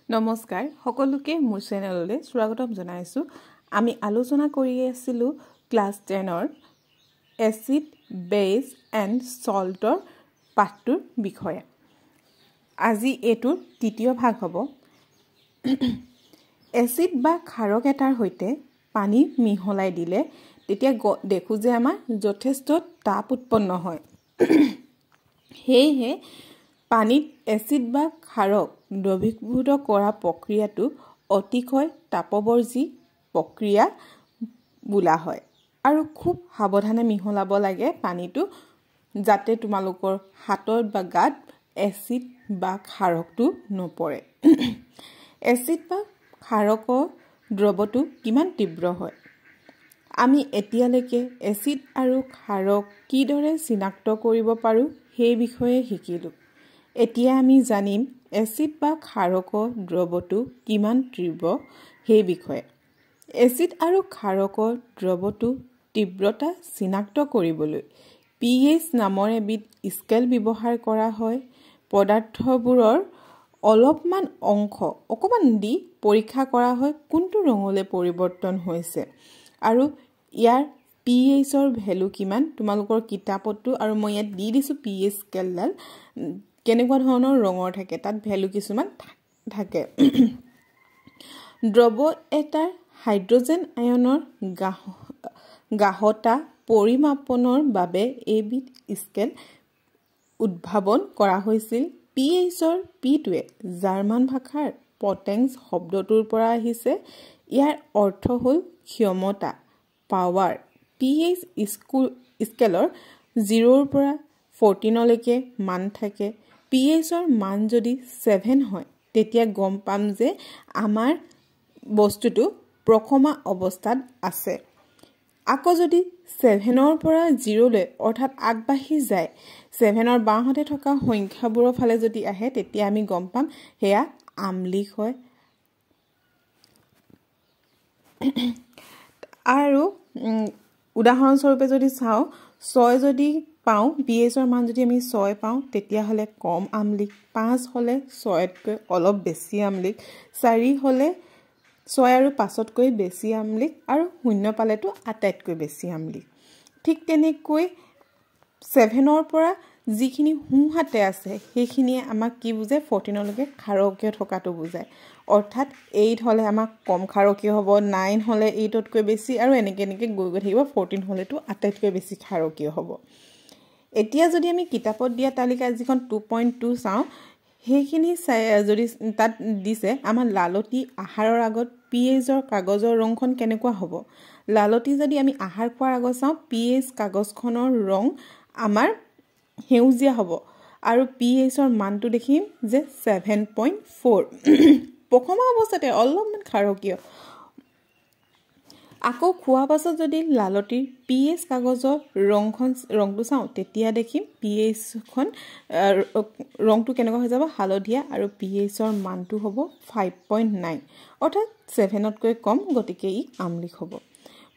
নমস্কাৰ সকলোকে মোৰ চেনেললৈ স্বাগতম জনাইছো। আমি আলোচনা কৰি আছিলো ক্লাছ 10ৰ এসিড বেস এণ্ড সল্টৰ পাঠটোৰ বিষয়ে। আজি এটোৰ তৃতীয় ভাগ হ'ব। এসিড বা ক্ষাৰক এটাৰ সৈতে পানী মিহলাই দিলে তেতিয়া দেখো যে আমাৰ যথেষ্ট তাপ উৎপন্ন হয়। হেয়ে পানীত এসিড বা ক্ষাৰক দ্ৰৱীভূত কৰা প্ৰক্ৰিয়াটো অতিশয় তাপবৰ্জী প্ৰক্ৰিয়া বোলা হয় আৰু খুব সাৱধানে মিহলাব লাগে পানীটো যাতে তোমালোকৰ হাতত বা গাত এসিড বা ক্ষাৰকটো নপৰে। এসিড বা ক্ষাৰকৰ দ্ৰৱটো কিমান তীব্ৰ হয় আমি এতিয়ালৈকে এসিড আৰু ক্ষাৰক কিদৰে চিনাক্ত কৰিব পাৰো সেই বিষয়ে শিকিলো। এতিয়া আমি জানিম এসিড বা ক্ষাৰকৰ দ্ৰৱটো কিমান তীব্ৰ সেই বিষয়ে। এসিড আৰু ক্ষাৰকৰ দ্ৰৱটো তীব্ৰতা চিনাক্ত কৰিবলৈ pH নামৰ এবিধ স্কেল ব্যৱহাৰ কৰা হয়। পদাৰ্থবোৰৰ অলপমান অংশ অকমান দি পৰীক্ষা কৰা হয় কোনটো ৰঙলৈ পৰিৱৰ্তন হৈছে আৰু ইয়াৰ pH ৰ ভ্যালু কিমান তোমালোকৰ কিতাপটো আৰু মই ইয়াত দি দিছো pH স্কেলডাল কেনেকুৱা ধৰণৰ ৰঙৰ থাকে তাত ভ্যালু কিছুমান থাকে। দ্ৰৱ এটাৰ হাইড্ৰোজেন আয়নৰ গাঢ়তা পৰিমাপনৰ বাবে এবিধ স্কেল উদ্ভাৱন কৰা হৈছিল। pH ৰ p-টোৱে জাৰ্মান ভাষাৰ পটেন্স শব্দটোৰ পৰা আহিছে। ইয়াৰ অৰ্থ হ'ল ক্ষমতা পাৱাৰ। pH স্কেলৰ 0 ৰ পৰা 14 লৈকে মান থাকে। pH ৰ মান যদি 7 হয় তেতিয়া গম পাম যে আমাৰ বস্তুটো প্ৰখমা অৱস্থাত আছে। আকৌ যদি 7 ৰ পৰা 0 লৈ অৰ্থাৎ আগবাঢ়ি যায় 7 ৰ বাওঁহাতে থকা সংখ্যাবোৰৰ ফালে যদি আহে তেতিয়া আমি গম পাম হেয়া আম্লিক হয়। আৰু উদাহৰণ স্বৰূপে যদি চাও 6 যদি পাও pH ৰ মান যদি আমি 6 পাও তেতিয়া হলে কম আম্লিক, 5 হলে 6তকৈ অলপ বেছি আম্লিক, 4 হলে 6 আৰু 5তকৈ বেছি আম্লিক আৰু 0 পালেটো আটাইতকৈ বেছি আম্লিক। ঠিক তেনেকৈ 7 ৰ পৰা যিখিনি হুহাতে আছে সেইখিনিয়ে আমাক কি বুজায় 14 লৈকে ক্ষাৰকীয় থকাটো বুজায়। অৰ্থাৎ 8 হলে আমাক কম ক্ষাৰকীয় হ'ব, 9 হলে 8তকৈ বেছি আৰু এনেকৈ গৈ থাকিব 14 হলেটো আটাইতকৈ বেছি ক্ষাৰকীয় হ'ব। এতিয়া যদি আমি কিতাপত দিয়া তালিকা যিখন 2.2 চাও সেইখিনি যদি তাত দিছে আমাৰ লালতি আহাৰৰ আগত pH ৰ কাগজৰ ৰংখন কেনেকুৱা হ'ব। লালতি যদি আমি আহাৰ খোৱাৰ আগত চাও pH কাগজখনৰ ৰং আমাৰ হেউজিয়া হ'ব আৰু pH ৰ মানটো দেখিম যে 7.4 প্ৰখমা অৱস্থাতে অলপমান ক্ষাৰকীয়। আকৌ খোৱা পাছত যদি লালতিৰ pH কাগজৰ ৰংটো চাও তেতিয়া দেখিম pH খন ৰংটো কেনেকুৱা হৈ যাব হালধীয়া আৰু pH ৰ মানটো হ'ব 5.9 অৰ্থাৎ 7তকৈ কম গতিকে ই আম্লিক হ'ব।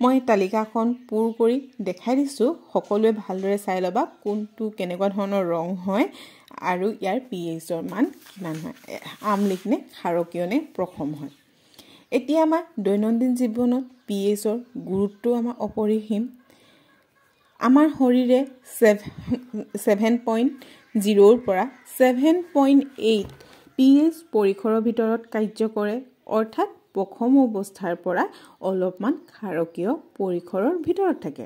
মই তালিকাখন পূৰ কৰি দেখাই দিছো সকলোৱে ভালদৰে চাই লবা কোনটো কেনেকুৱা ধৰণৰ ৰং হয় আৰু ইয়াৰ pH ৰ মান কিমান হয় আম্লিক নে ক্ষাৰকীয় নে প্ৰখম হয়। এতিয়া আমাৰ দৈনন্দিন জীৱনত pH ৰ গুৰুত্ব আমাৰ অপৰিসীম। আমাৰ শৰীৰে 7.0 ৰ পৰা 7.8 pH পৰিসৰৰ ভিতৰত কাৰ্য কৰে অৰ্থাৎ প্ৰখম অৱস্থাৰ পৰা অলপমান ক্ষাৰকীয় পৰিসৰৰ ভিতৰত থাকে।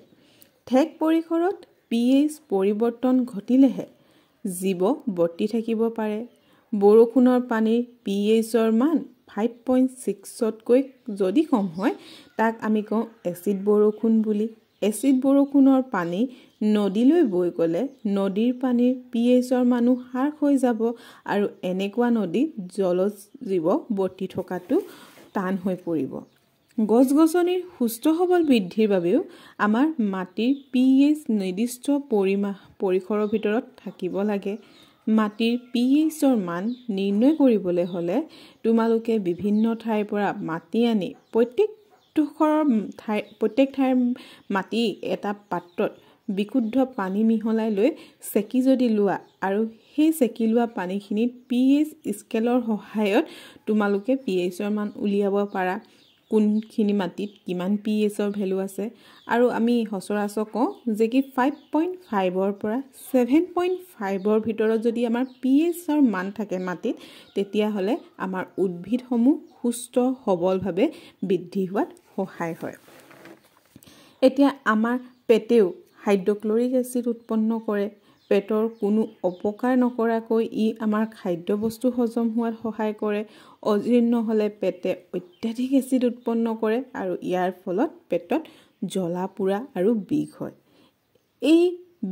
ঠেক পৰিসৰত pH পৰিৱৰ্তন ঘটিলেহে জীৱ বৰ্তি থাকিব পাৰে। বৰষুণৰ পানীৰ pH ৰ মান 5.6তকৈ যদি কম হয় তাক আমি কওঁ এসিড বৰষুণ বুলি। এসিড বৰষুণৰ পানী নদীলৈ বৈ গলে নদীৰ পানীৰ pH ৰ মানো হ্ৰাস হৈ যাব আৰু এনেকুৱা নদীত জলজীৱ বৰ্তি থকাটো টান হৈ পৰিব। গছ-গছনিৰ সুস্থ সবল বৃদ্ধিৰ বাবেও আমাৰ মাটিৰ pH নিৰ্দিষ্ট পৰিসৰৰ ভিতৰত থাকিব লাগে। মাটিৰ pH ৰ মান নিৰ্ণয় কৰিবলৈ হলে তোমালোকে বিভিন্ন ঠাইৰ পৰা মাটি আনি প্ৰত্যেক ঠাইৰ মাটি এটা পাত্ৰত বিশুদ্ধ পানী মিহলাই লৈ সেকি যদি লোৱা আৰু সেই সেকি লোৱা পানীখিনিত pH স্কেলৰ সহায়ত তোমালোকে pHৰ মান উলিয়াব পাৰা কোনখিনি মাটিত কিমান pHৰ ভ্যালু আছে আৰু আমি সচৰাচৰ কওঁ যে কি 5.5 ৰ পৰা 7.5 ৰ ভিতৰত যদি আমাৰ pHৰ মান থাকে মাটিত তেতিয়া হলে আমাৰ উদ্ভিদসমূহ সুস্থ সবলভাৱে বৃদ্ধি হোৱাত সহায় হয় এতিয়া আমাৰ পেটেও হাইড্ৰক্লৰিক এসিড উৎপন্ন কৰে পেটৰ কোনো অপকাৰ নকৰাকৈ ই আমাৰ খাদ্যবস্তু হজম হোৱাত সহায় কৰে অজীৰ্ণ হলে পেটে অত্যাধিক এসিড উৎপন্ন কৰে আৰু ইয়াৰ ফলত পেটত জ্বলা পোৰা আৰু বিষ হয় এই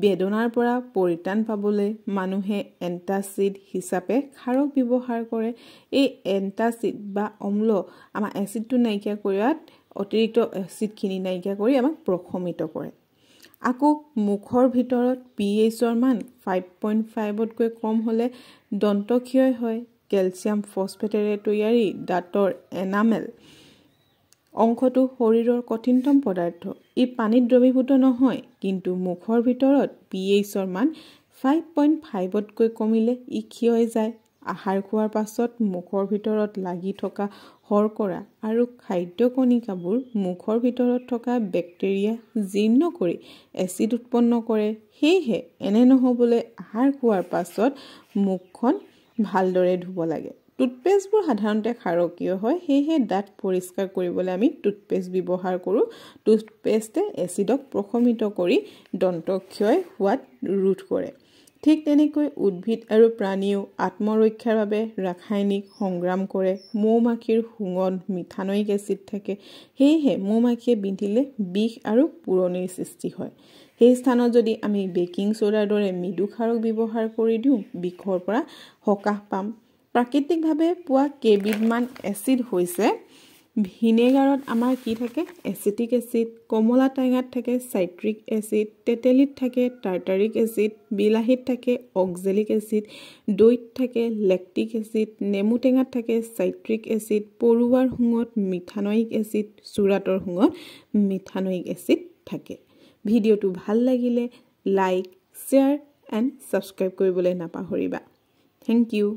বেদনাৰ পৰা পৰিত্ৰাণ পাবলৈ মানুহে এন্টাসিড হিচাপে খাৰক ব্যৱহাৰ কৰে এই এন্টাসিড বা অম্ল আমাৰ এসিডটো নাইকিয়া কৰাত অতিৰিক্ত এসিডখিনি নাইকিয়া কৰি আমাক প্ৰশমিত কৰে আকৌ মুখৰ ভিতৰত pHৰ মান 5.5 তকৈ কম হলে দন্তক্ষয় হয় ক্যালসিয়াম ফসফেটেৰে তৈয়াৰী দাঁতৰ এনামেল অংশটো শৰীৰৰ কঠিনতম পদাৰ্থ ই পানীত দ্ৰৱীভূত নহয় কিন্তু মুখৰ ভিতৰত pHৰ মান 5.5 তকৈ কমিলে ই ক্ষয় যায় আহাৰ খোৱাৰ পাছত মুখৰ ভিতৰত লাগি থকা হৰকৰা আৰু খাদ্য কণিকাবোৰ মুখৰ ভিতৰত থকা বেক্টেৰিয়া জীৰ্ণ কৰি এসিড উৎপন্ন কৰে হেহে এনে নহবলৈ আহাৰ খোৱাৰ পাছত মুখখন ভালদৰে ধুব লাগে টুথপেষ্টবোৰ সাধাৰণতে ক্ষাৰকীয় হয় হেহে দাঁত পৰিষ্কাৰ কৰিবলৈ আমি টুথপেষ্ট ব্যৱহাৰ কৰো টুথপেষ্টে এসিডক প্ৰশমিত কৰি দন্তক্ষয় হোৱাত ৰোধ কৰে ঠিক তেনেকৈ উদ্ভিদ আৰু প্ৰাণীও আত্মৰক্ষাৰ বাবে ৰাসায়নিক সংগ্ৰাম কৰে মৌমাখিৰ শুঙত মিথানয়িক এসিড থাকে হেহে মৌমাখিয়ে বিন্ধিলে বিষ আৰু পুৰণিৰ সৃষ্টি হয় সেই স্থানত যদি আমি বেকিং সোডাৰ দৰে মৃদু ক্ষাৰক ব্যৱহাৰ কৰি দিওঁ বিষৰ পৰা সকাহ পাম প্ৰাকৃতিকভাৱে পোৱা কেইবিধমান এসিড হৈছে ভিনেগাৰত আমাৰ কি থাকে এচিটিক এসিড কমলা টেঙাত থাকে সাইট্ৰিক এসিড তেতেলিত থাকে টাৰ্টাৰিক এসিড বিলাহীত থাকে অক্সেলিক এসিড দৈত থাকে লেক্টিক এসিড নেমু টেঙাত থাকে সাইট্ৰিক এসিড পৰুৱাৰ শুঙত মিথানয়িক এসিড চুৰাটৰ শুঙত মিথানয়িক এসিড থাকে ভিডিওটো ভাল লাগিলে লাইক শেয়াৰ এণ্ড সাবস্ক্ৰাইব কৰিবলৈ নাপাহৰিবা থ্যাংক ইউ